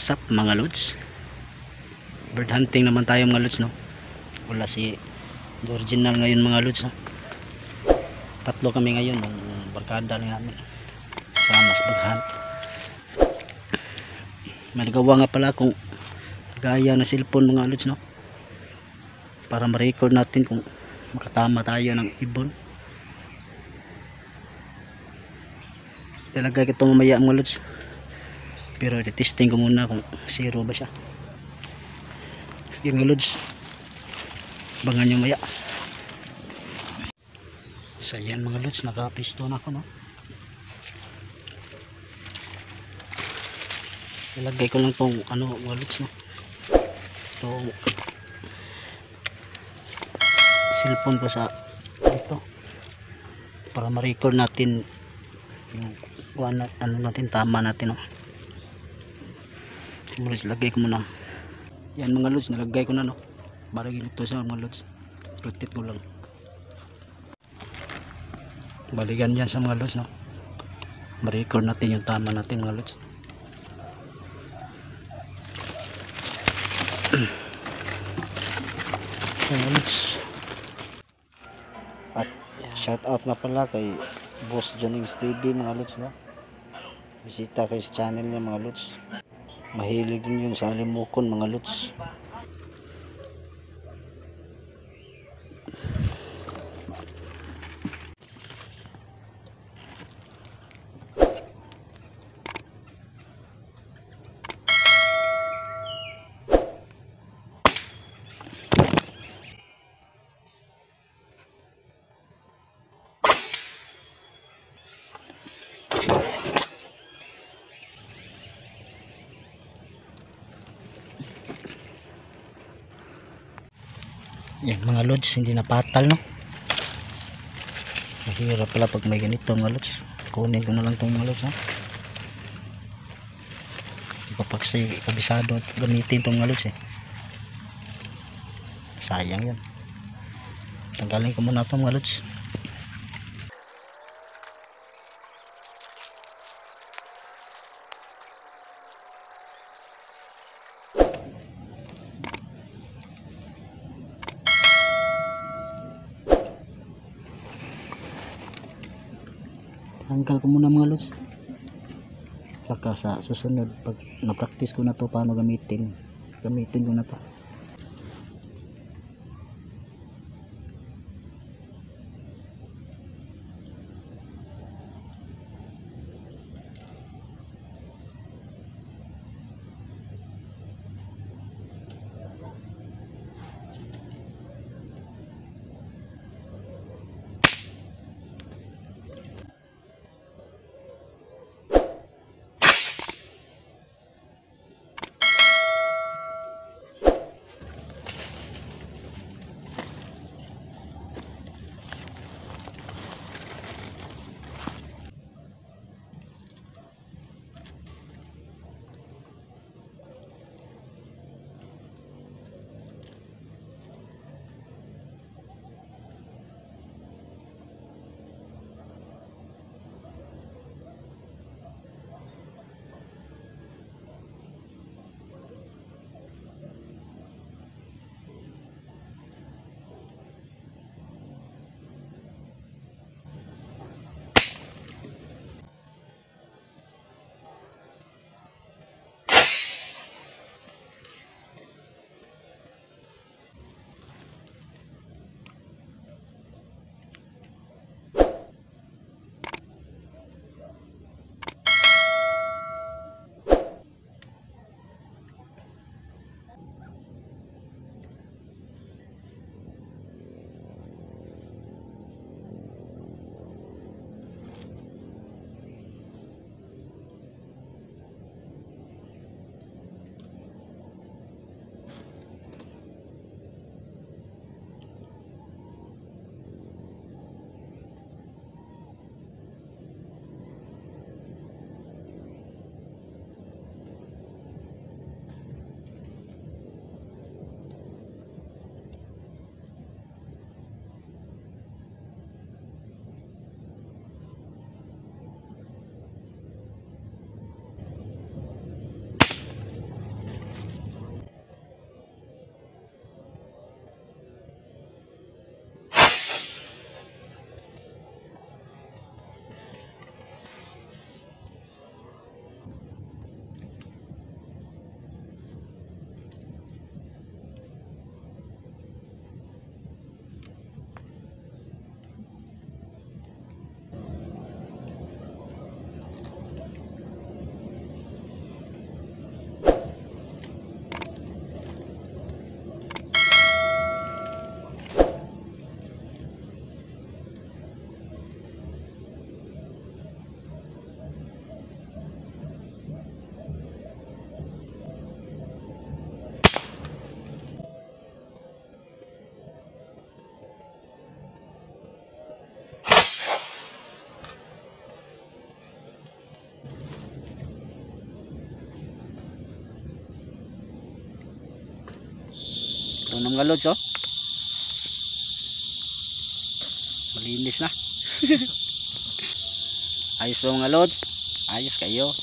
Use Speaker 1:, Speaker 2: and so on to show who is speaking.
Speaker 1: What's up mga lods? Bird hunting naman tayo mga lods, no? Wala si original ngayon mga lods, no? Tatlo kami ngayon, yung barkada lang namin sama sa pag-hunt. May nagawa nga pala akong gaya na cellphone mga lods, no? Para ma-record natin kung makatama tayo ng ibon. Ilagay ko ito mamaya mga lods, pero testing ko muna kung zero ba siya. Sige mga lods, abangan nyo maya. So yan mga lods, nakapiston ako, no? Ilagay ko lang tong ano mga lods, no? Itong cellphone ko sa dito para ma-record natin yung ano natin, tama natin, no? Mga lods, lagay ko muna. Yan mga lods, nalagay ko na, no? Barang ito sa mga lods, rotate ko lang, balikan yan sa mga lods, no? Ma-record natin yung tama natin mga lods. Mga lods, at shout out na pala kay Boss Jonings TV mga lods, no? Bisita kayo sa channel niya mga lods. Mahilig din yung sa alimukon mga lods. Yan mga lods, hindi napatal, no? Mahirap pala pag may ganito mga lods. Kunin ko na lang itong mga lods, no? Kapag kabisado at gamitin itong mga lods, eh. Sayang yan. Tanggalin ko muna itong mga lods. Tanggal ko muna mga lods. Saka sa susunod pag na-practice ko na to paano gamitin ko na to. mga lods oh. Malinis na. Ayos ba mga lods? Ayos kayo.